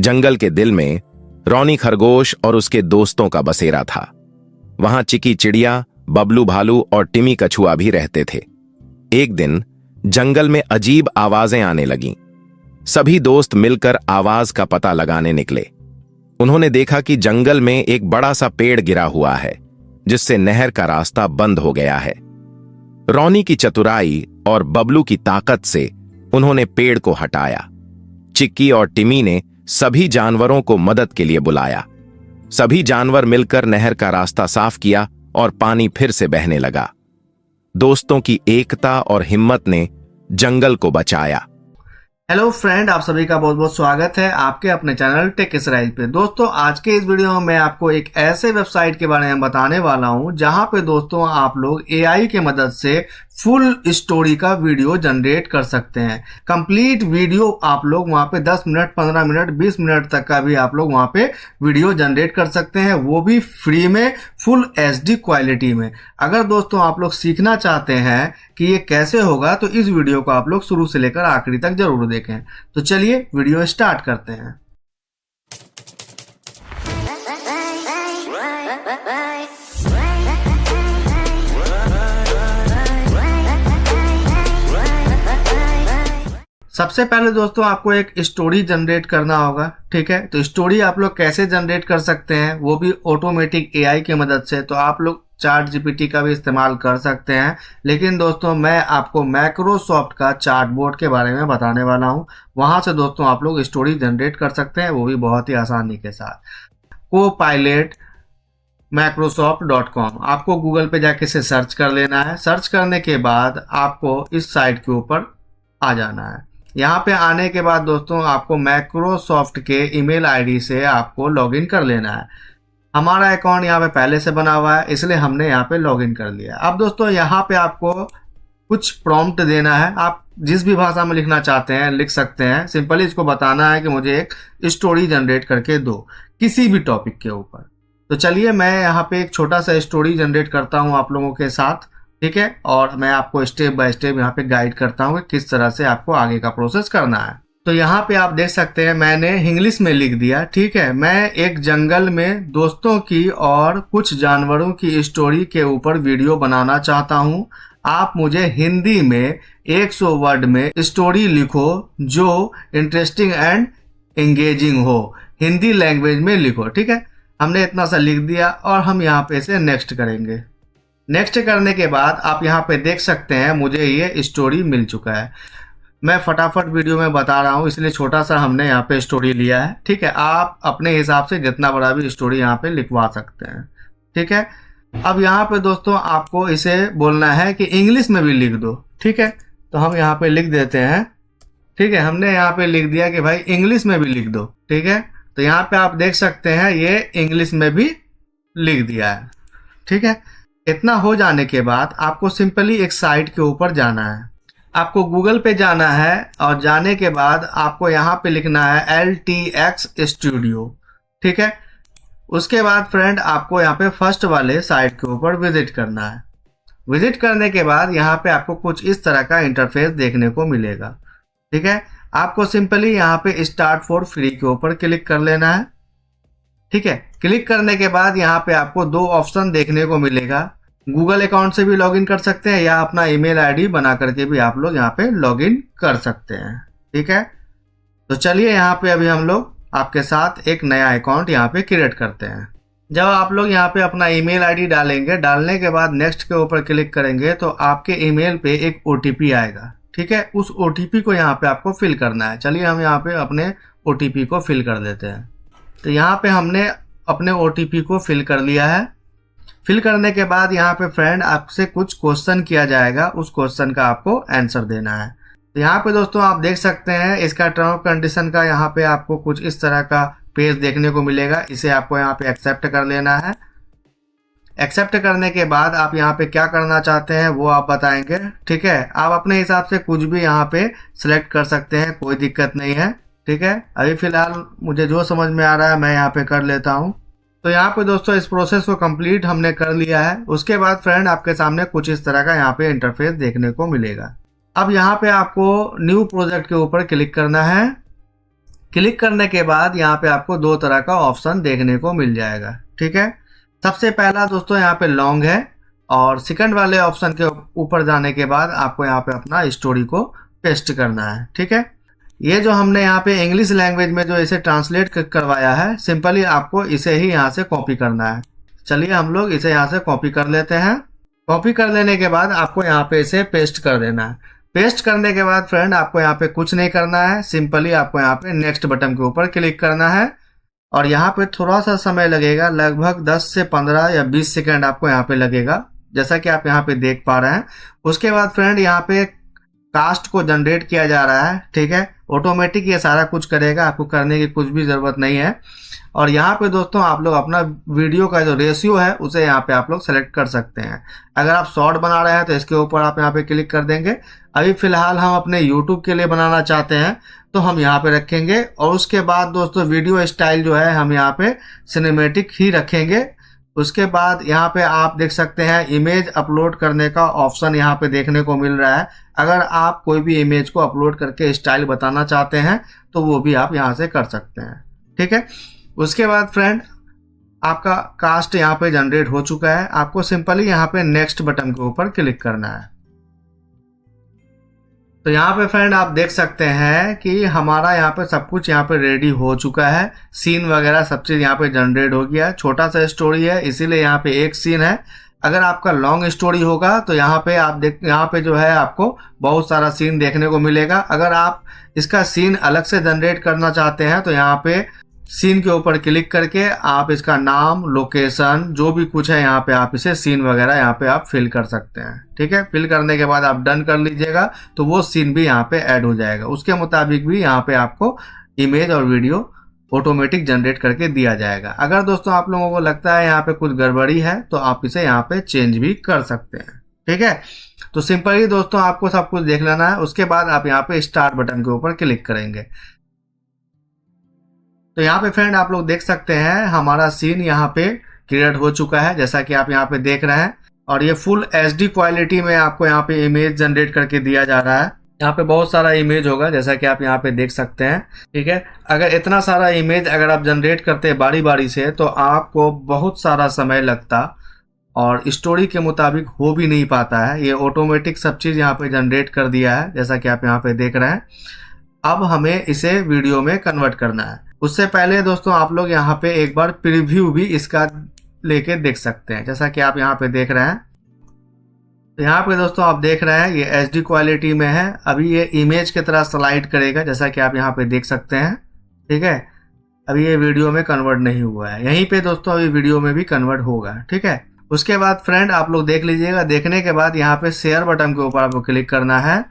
जंगल के दिल में रॉनी खरगोश और उसके दोस्तों का बसेरा था। वहां चिकी चिड़िया, बबलू भालू और टिमी कछुआ भी रहते थे। एक दिन जंगल में अजीब आवाजें आने लगीं। सभी दोस्त मिलकर आवाज का पता लगाने निकले। उन्होंने देखा कि जंगल में एक बड़ा सा पेड़ गिरा हुआ है, जिससे नहर का रास्ता बंद हो गया है। रॉनी की चतुराई और बबलू की ताकत से उन्होंने पेड़ को हटाया। चिक्की और टिमी ने सभी जानवरों को मदद के लिए बुलाया। सभी जानवर मिलकर नहर का रास्ता साफ किया और पानी फिर से बहने लगा। दोस्तों की एकता और हिम्मत ने जंगल को बचाया। हेलो फ्रेंड, आप सभी का बहुत बहुत स्वागत है आपके अपने चैनल टेक इसराइल पे। दोस्तों, आज के इस वीडियो में मैं आपको एक ऐसे वेबसाइट के बारे में बताने वाला हूं जहां पे दोस्तों आप लोग एआई के मदद से फुल स्टोरी का वीडियो जनरेट कर सकते हैं। कंप्लीट वीडियो आप लोग वहां पे 10 मिनट, 15 मिनट, 20 मिनट तक का भी आप लोग वहां पे वीडियो जनरेट कर सकते हैं, वो भी फ्री में, फुल HD क्वालिटी में। अगर दोस्तों आप लोग सीखना चाहते हैं कि ये कैसे होगा तो इस वीडियो को आप लोग शुरू से लेकर आखिरी तक जरूर देखें। तो चलिए वीडियो स्टार्ट करते हैं। सबसे पहले दोस्तों आपको एक स्टोरी जनरेट करना होगा, ठीक है। तो स्टोरी आप लोग कैसे जनरेट कर सकते हैं, वो भी ऑटोमेटिक एआई की मदद से। तो आप लोग चैट जीपीटी का भी इस्तेमाल कर सकते हैं, लेकिन दोस्तों मैं आपको माइक्रोसॉफ्ट का चैटबॉट के बारे में बताने वाला हूं। वहां से दोस्तों आप लोग स्टोरी जनरेट कर सकते हैं, वो भी बहुत ही आसानी के साथ। Copilot Microsoft.com आपको गूगल पे जाके से सर्च कर लेना है। सर्च करने के बाद आपको इस साइट के ऊपर आ जाना है। यहाँ पे आने के बाद दोस्तों आपको माइक्रोसॉफ्ट के ईमेल आईडी से आपको लॉगिन कर लेना है। हमारा अकाउंट यहाँ पे पहले से बना हुआ है, इसलिए हमने यहाँ पे लॉगिन कर लिया। अब दोस्तों यहाँ पे आपको कुछ प्रॉम्प्ट देना है। आप जिस भी भाषा में लिखना चाहते हैं लिख सकते हैं। सिंपली इसको बताना है कि मुझे एक स्टोरी जनरेट करके दो किसी भी टॉपिक के ऊपर। तो चलिए मैं यहाँ पे एक छोटा सा स्टोरी जनरेट करता हूँ आप लोगों के साथ, ठीक है। और मैं आपको स्टेप बाय स्टेप यहाँ पे गाइड करता हूँ कि किस तरह से आपको आगे का प्रोसेस करना है। तो यहाँ पे आप देख सकते हैं मैंने इंग्लिश में लिख दिया, ठीक है। मैं एक जंगल में दोस्तों की और कुछ जानवरों की स्टोरी के ऊपर वीडियो बनाना चाहता हूँ। आप मुझे हिंदी में 100 वर्ड में स्टोरी लिखो जो इंटरेस्टिंग एंड एंगेजिंग हो। हिंदी लैंग्वेज में लिखो, ठीक है। हमने इतना सा लिख दिया और हम यहाँ पे से नेक्स्ट करेंगे। नेक्स्ट करने के बाद आप यहाँ पे देख सकते हैं मुझे ये स्टोरी मिल चुका है। मैं फटाफट वीडियो में बता रहा हूँ, इसलिए छोटा सा हमने यहाँ पे स्टोरी लिया है, ठीक है। आप अपने हिसाब से जितना बड़ा भी स्टोरी यहाँ पे लिखवा सकते हैं, ठीक है। अब यहाँ पे दोस्तों आपको इसे बोलना है कि इंग्लिश में भी लिख दो, ठीक है। तो हम यहाँ पे लिख देते हैं, ठीक है। हमने यहाँ पे लिख दिया कि भाई इंग्लिश में भी लिख दो, ठीक है। तो यहाँ पे आप देख सकते हैं ये इंग्लिश में भी लिख दिया है, ठीक है। इतना हो जाने के बाद आपको सिंपली एक साइट के ऊपर जाना है। आपको गूगल पे जाना है और जाने के बाद आपको यहाँ पे लिखना है LTX स्टूडियो, ठीक है। उसके बाद फ्रेंड आपको यहाँ पे फर्स्ट वाले साइट के ऊपर विजिट करना है। विजिट करने के बाद यहाँ पे आपको कुछ इस तरह का इंटरफेस देखने को मिलेगा, ठीक है। आपको सिंपली यहाँ पे स्टार्ट फॉर फ्री के ऊपर क्लिक कर लेना है, ठीक है। क्लिक करने के बाद यहाँ पे आपको दो ऑप्शन देखने को मिलेगा। गूगल अकाउंट से भी लॉगिन कर सकते हैं या अपना ईमेल आईडी बना करके भी आप लोग यहाँ पे लॉगिन कर सकते हैं, ठीक है। तो चलिए यहाँ पे अभी हम लोग आपके साथ एक नया अकाउंट यहाँ पे क्रिएट करते हैं। जब आप लोग यहाँ पे अपना ईमेल आईडी डालेंगे, डालने के बाद नेक्स्ट के ऊपर क्लिक करेंगे तो आपके ईमेल पे एक OTP आएगा, ठीक है। उस OTP को यहाँ पे आपको फिल करना है। चलिए हम यहाँ पे अपने OTP को फिल कर देते हैं। तो यहाँ पे हमने अपने OTP को फिल कर लिया है। फिल करने के बाद यहाँ पे फ्रेंड आपसे कुछ क्वेश्चन किया जाएगा, उस क्वेश्चन का आपको आंसर देना है। तो यहाँ पे दोस्तों आप देख सकते हैं इसका टर्म कंडीशन का यहाँ पे आपको कुछ इस तरह का पेज देखने को मिलेगा। इसे आपको यहाँ पे एक्सेप्ट कर लेना है। एक्सेप्ट करने के बाद आप यहाँ पे क्या करना चाहते हैं वो आप बताएंगे, ठीक है। आप अपने हिसाब से कुछ भी यहाँ पे सिलेक्ट कर सकते हैं, कोई दिक्कत नहीं है, ठीक है। अभी फिलहाल मुझे जो समझ में आ रहा है मैं यहाँ पे कर लेता हूँ। तो यहाँ पे दोस्तों इस प्रोसेस को कंप्लीट हमने कर लिया है। उसके बाद फ्रेंड आपके सामने कुछ इस तरह का यहाँ पे इंटरफेस देखने को मिलेगा। अब यहाँ पे आपको न्यू प्रोजेक्ट के ऊपर क्लिक करना है। क्लिक करने के बाद यहाँ पे आपको दो तरह का ऑप्शन देखने को मिल जाएगा। ठीक है, सबसे पहला दोस्तों यहाँ पे लॉन्ग है और सेकंड वाले ऑप्शन के ऊपर जाने के बाद आपको यहाँ पे अपना स्टोरी को पेस्ट करना है। ठीक है, ये जो हमने यहाँ पे इंग्लिश लैंग्वेज में जो इसे ट्रांसलेट करवाया है, सिंपली आपको इसे ही यहाँ से कॉपी करना है। चलिए हम लोग इसे यहाँ से कॉपी कर लेते हैं। कॉपी कर लेने के बाद आपको यहाँ पे इसे पेस्ट कर देना है। पेस्ट करने के बाद फ्रेंड आपको यहाँ पे कुछ नहीं करना है, सिंपली आपको यहाँ पे नेक्स्ट बटन के ऊपर क्लिक करना है और यहाँ पे थोड़ा सा समय लगेगा, लगभग 10 से 15 या 20 सेकंड आपको यहाँ पे लगेगा, जैसा कि आप यहाँ पे देख पा रहे हैं। उसके बाद फ्रेंड यहाँ पे कास्ट को जनरेट किया जा रहा है। ठीक है, ऑटोमेटिक ये सारा कुछ करेगा, आपको करने की कुछ भी ज़रूरत नहीं है। और यहाँ पे दोस्तों आप लोग अपना वीडियो का जो रेशियो है उसे यहाँ पे आप लोग सेलेक्ट कर सकते हैं। अगर आप शॉर्ट बना रहे हैं तो इसके ऊपर आप यहाँ पे क्लिक कर देंगे। अभी फिलहाल हम अपने यूट्यूब के लिए बनाना चाहते हैं तो हम यहाँ पे रखेंगे। और उसके बाद दोस्तों वीडियो स्टाइल जो है हम यहाँ पे सिनेमैटिक ही रखेंगे। उसके बाद यहाँ पे आप देख सकते हैं इमेज अपलोड करने का ऑप्शन यहाँ पे देखने को मिल रहा है। अगर आप कोई भी इमेज को अपलोड करके स्टाइल बताना चाहते हैं तो वो भी आप यहाँ से कर सकते हैं। ठीक है, उसके बाद फ्रेंड आपका कास्ट यहाँ पे जनरेट हो चुका है। आपको सिंपली यहाँ पे नेक्स्ट बटन के ऊपर क्लिक करना है। तो यहाँ पे फ्रेंड आप देख सकते हैं कि हमारा यहाँ पे सब कुछ यहाँ पे रेडी हो चुका है। सीन वगैरह सब चीज़ यहाँ पे जनरेट हो गया है। छोटा सा स्टोरी है इसीलिए यहाँ पे एक सीन है। अगर आपका लॉन्ग स्टोरी होगा तो यहाँ पे आप यहाँ पे जो है आपको बहुत सारा सीन देखने को मिलेगा। अगर आप इसका सीन अलग से जनरेट करना चाहते हैं तो यहाँ पे सीन के ऊपर क्लिक करके आप इसका नाम, लोकेशन, जो भी कुछ है यहाँ पे आप इसे सीन वगैरह यहाँ पे आप फिल कर सकते हैं। ठीक है, फिल करने के बाद आप डन कर लीजिएगा तो वो सीन भी यहाँ पे ऐड हो जाएगा। उसके मुताबिक भी यहाँ पे आपको इमेज और वीडियो ऑटोमेटिक जनरेट करके दिया जाएगा। अगर दोस्तों आप लोगों को लगता है यहाँ पे कुछ गड़बड़ी है तो आप इसे यहाँ पे चेंज भी कर सकते हैं। ठीक है, तो सिंपली दोस्तों आपको सब कुछ देख लेना है। उसके बाद आप यहाँ पे स्टार्ट बटन के ऊपर क्लिक करेंगे तो यहाँ पे फ्रेंड आप लोग देख सकते हैं हमारा सीन यहाँ पे क्रिएट हो चुका है, जैसा कि आप यहाँ पे देख रहे हैं। और ये फुल HD क्वालिटी में आपको यहाँ पे इमेज जनरेट करके दिया जा रहा है। यहाँ पे बहुत सारा इमेज होगा जैसा कि आप यहाँ पे देख सकते हैं। ठीक है, अगर इतना सारा इमेज अगर आप जनरेट करते हैं बारी बारी से तो आपको बहुत सारा समय लगता और स्टोरी के मुताबिक हो भी नहीं पाता है। ये ऑटोमेटिक सब चीज़ यहाँ पे जनरेट कर दिया है जैसा कि आप यहाँ पे देख रहे हैं। अब हमें इसे वीडियो में कन्वर्ट करना है। उससे पहले दोस्तों आप लोग यहाँ पे एक बार प्रीव्यू भी इसका लेके देख सकते हैं, जैसा कि आप यहाँ पे देख रहे हैं। यहाँ पे दोस्तों आप देख रहे हैं ये HD क्वालिटी में है। अभी ये इमेज की तरह स्लाइड करेगा जैसा कि आप यहाँ पे देख सकते हैं। ठीक है, अभी ये वीडियो में कन्वर्ट नहीं हुआ है। यहीं पे दोस्तों अभी वीडियो में भी कन्वर्ट होगा। ठीक है, उसके बाद फ्रेंड आप लोग देख लीजिएगा। देखने के बाद यहाँ पे शेयर बटन के ऊपर आपको क्लिक करना है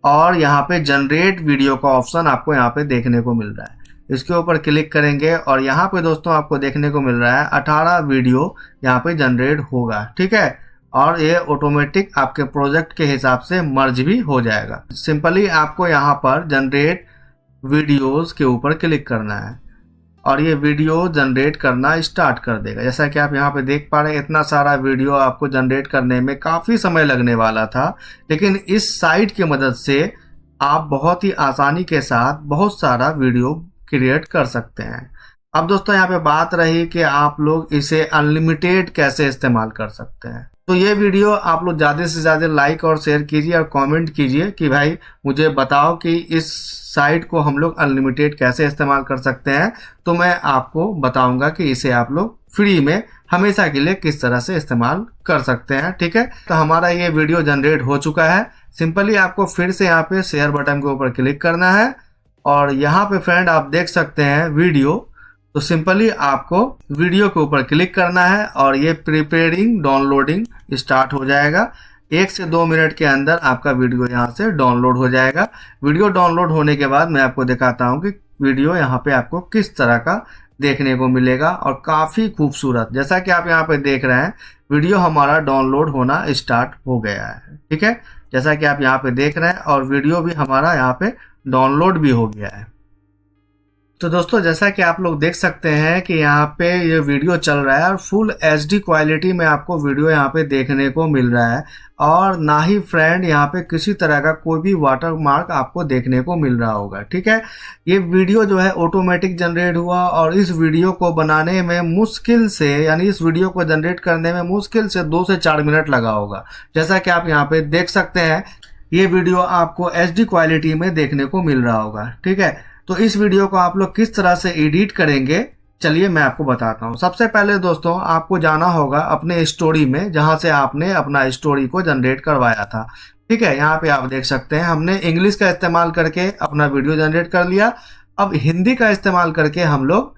और यहाँ पे जनरेट वीडियो का ऑप्शन आपको यहाँ पे देखने को मिल रहा है। इसके ऊपर क्लिक करेंगे और यहाँ पे दोस्तों आपको देखने को मिल रहा है 18 वीडियो यहाँ पे जनरेट होगा। ठीक है, और ये ऑटोमेटिक आपके प्रोजेक्ट के हिसाब से मर्ज भी हो जाएगा। सिंपली आपको यहाँ पर जनरेट वीडियोस के ऊपर क्लिक करना है और ये वीडियो जनरेट करना स्टार्ट कर देगा। जैसा कि आप यहाँ पे देख पा रहे हैं इतना सारा वीडियो आपको जनरेट करने में काफ़ी समय लगने वाला था, लेकिन इस साइट की मदद से आप बहुत ही आसानी के साथ बहुत सारा वीडियो क्रिएट कर सकते हैं। अब दोस्तों यहाँ पे बात रही कि आप लोग इसे अनलिमिटेड कैसे इस्तेमाल कर सकते हैं। तो ये वीडियो आप लोग ज़्यादा से ज़्यादा लाइक और शेयर कीजिए और कमेंट कीजिए कि भाई मुझे बताओ कि इस साइट को हम लोग अनलिमिटेड कैसे इस्तेमाल कर सकते हैं। तो मैं आपको बताऊंगा कि इसे आप लोग फ्री में हमेशा के लिए किस तरह से इस्तेमाल कर सकते हैं। ठीक है, तो हमारा ये वीडियो जनरेट हो चुका है। सिंपली आपको फिर से यहाँ पे शेयर बटन के ऊपर क्लिक करना है और यहाँ पे फ्रेंड आप देख सकते हैं वीडियो। तो सिंपली आपको वीडियो के ऊपर क्लिक करना है और ये प्रिपेयरिंग डाउनलोडिंग स्टार्ट हो जाएगा। 1 से 2 मिनट के अंदर आपका वीडियो यहाँ से डाउनलोड हो जाएगा। वीडियो डाउनलोड होने के बाद मैं आपको दिखाता हूँ कि वीडियो यहाँ पे आपको किस तरह का देखने को मिलेगा और काफ़ी खूबसूरत। जैसा कि आप यहाँ पे देख रहे हैं वीडियो हमारा डाउनलोड होना स्टार्ट हो गया है। ठीक है, जैसा कि आप यहाँ पे देख रहे हैं और वीडियो भी हमारा यहाँ पे डाउनलोड भी हो गया है। तो दोस्तों जैसा कि आप लोग देख सकते हैं कि यहाँ पे ये वीडियो चल रहा है और फुल HD क्वालिटी में आपको वीडियो यहाँ पे देखने को मिल रहा है, और ना ही फ्रेंड यहाँ पे किसी तरह का कोई भी वाटर मार्क आपको देखने को मिल रहा होगा। ठीक है, ये वीडियो जो है ऑटोमेटिक जनरेट हुआ और इस वीडियो को बनाने में मुश्किल से, यानी इस वीडियो को जनरेट करने में मुश्किल से 2 से 4 मिनट लगा होगा। जैसा कि आप यहाँ पे देख सकते हैं ये वीडियो आपको HD क्वालिटी में देखने को मिल रहा होगा। ठीक है, तो इस वीडियो को आप लोग किस तरह से एडिट करेंगे, चलिए मैं आपको बताता हूँ। सबसे पहले दोस्तों आपको जाना होगा अपने स्टोरी में, जहाँ से आपने अपना स्टोरी को जनरेट करवाया था। ठीक है, यहाँ पे आप देख सकते हैं हमने इंग्लिश का इस्तेमाल करके अपना वीडियो जनरेट कर लिया। अब हिंदी का इस्तेमाल करके हम लोग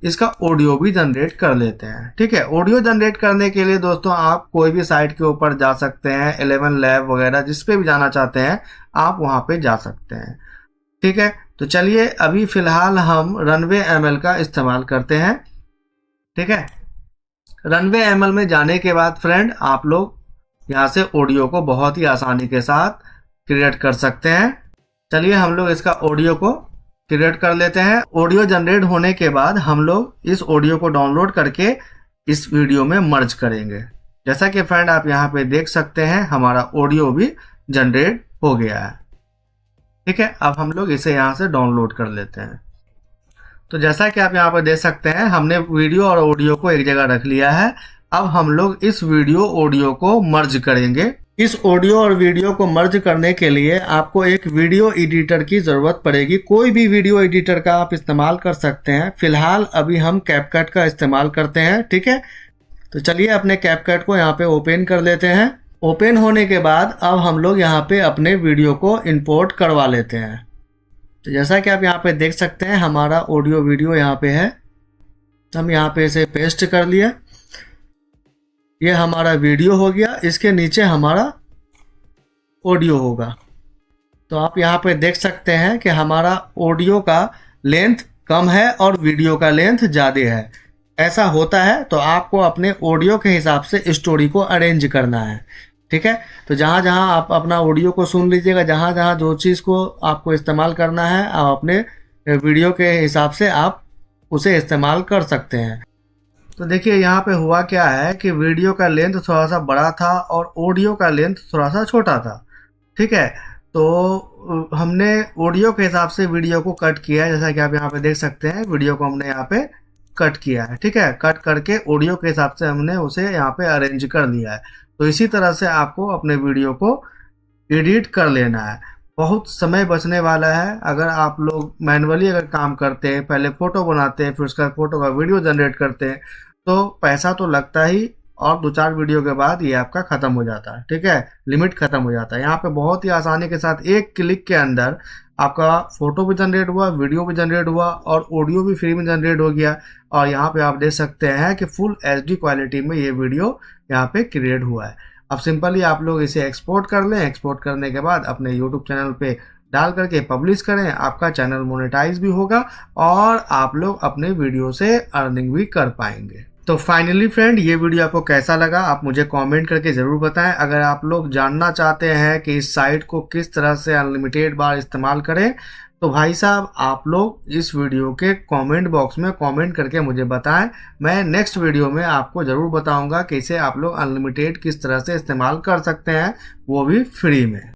इसका ऑडियो भी जनरेट कर लेते हैं। ठीक है, ऑडियो जनरेट करने के लिए दोस्तों आप कोई भी साइट के ऊपर जा सकते हैं, 11 लैब वगैरह जिस पे भी जाना चाहते हैं आप वहाँ पे जा सकते हैं। ठीक है, तो चलिए अभी फिलहाल हम रनवे ML का इस्तेमाल करते हैं। ठीक है, रनवे ML में जाने के बाद फ्रेंड आप लोग यहाँ से ऑडियो को बहुत ही आसानी के साथ क्रिएट कर सकते हैं। चलिए हम लोग इसका ऑडियो को क्रिएट कर लेते हैं। ऑडियो जनरेट होने के बाद हम लोग इस ऑडियो को डाउनलोड करके इस वीडियो में मर्ज करेंगे। जैसा कि फ्रेंड आप यहाँ पे देख सकते हैं हमारा ऑडियो भी जनरेट हो गया है। ठीक है, अब हम लोग इसे यहाँ से डाउनलोड कर लेते हैं। तो जैसा कि आप यहाँ पर देख सकते हैं हमने वीडियो और ऑडियो को एक जगह रख लिया है। अब हम लोग इस वीडियो ऑडियो को मर्ज करेंगे। इस ऑडियो और वीडियो को मर्ज करने के लिए आपको एक वीडियो एडिटर की ज़रूरत पड़ेगी। कोई भी वीडियो एडिटर का आप इस्तेमाल कर सकते हैं। फिलहाल अभी हम कैपकट का इस्तेमाल करते हैं। ठीक है, तो चलिए अपने कैपकट को यहाँ पे ओपन कर लेते हैं। ओपन होने के बाद अब हम लोग यहाँ पे अपने वीडियो को इंपोर्ट करवा लेते हैं। तो जैसा कि आप यहाँ पे देख सकते हैं हमारा ऑडियो वीडियो यहाँ पे है, हम यहाँ पे इसे पेस्ट कर लिए। ये हमारा वीडियो हो गया, इसके नीचे हमारा ऑडियो होगा। तो आप यहाँ पे देख सकते हैं कि हमारा ऑडियो का लेंथ कम है और वीडियो का लेंथ ज़्यादा है। ऐसा होता है तो आपको अपने ऑडियो के हिसाब से स्टोरी को अरेंज करना है। ठीक है, तो जहाँ जहाँ आप अपना ऑडियो को सुन लीजिएगा, जहाँ जहाँ जो चीज़ को आपको इस्तेमाल करना है आप अपने वीडियो के हिसाब से आप उसे इस्तेमाल कर सकते हैं। तो देखिए यहाँ पे हुआ क्या है कि वीडियो का लेंथ थोड़ा सा बड़ा था और ऑडियो का लेंथ थोड़ा सा छोटा था। ठीक है, तो हमने ऑडियो के हिसाब से वीडियो को कट किया है। जैसा कि आप यहाँ पे देख सकते हैं वीडियो को हमने यहाँ पे कट किया है। ठीक है, कट करके ऑडियो के हिसाब से हमने उसे यहाँ पे अरेंज कर दिया है। तो इसी तरह से आपको अपने वीडियो को एडिट कर लेना है। बहुत समय बचने वाला है। अगर आप लोग मैनुअली अगर काम करते हैं, पहले फ़ोटो बनाते हैं फिर उसका फ़ोटो का वीडियो जनरेट करते हैं, तो पैसा तो लगता ही, और 2-4 वीडियो के बाद ये आपका ख़त्म हो जाता है। ठीक है, लिमिट ख़त्म हो जाता है। यहाँ पे बहुत ही आसानी के साथ एक क्लिक के अंदर आपका फ़ोटो भी जनरेट हुआ, वीडियो भी जनरेट हुआ और ऑडियो भी फ्री में जनरेट हो गया। और यहाँ पे आप देख सकते हैं कि फुल HD क्वालिटी में ये वीडियो यहाँ पे क्रिएट हुआ है। अब सिंपली आप लोग इसे एक्सपोर्ट कर लें। एक्सपोर्ट करने के बाद अपने यूट्यूब चैनल पे डाल करके पब्लिश करें। आपका चैनल मोनेटाइज भी होगा और आप लोग अपने वीडियो से अर्निंग भी कर पाएंगे। तो फाइनली फ्रेंड ये वीडियो आपको कैसा लगा आप मुझे कमेंट करके ज़रूर बताएं। अगर आप लोग जानना चाहते हैं कि इस साइट को किस तरह से अनलिमिटेड बार इस्तेमाल करें, तो भाई साहब आप लोग इस वीडियो के कमेंट बॉक्स में कमेंट करके मुझे बताएं। मैं नेक्स्ट वीडियो में आपको ज़रूर बताऊंगा कि इसे आप लोग अनलिमिटेड किस तरह से इस्तेमाल कर सकते हैं, वो भी फ्री में।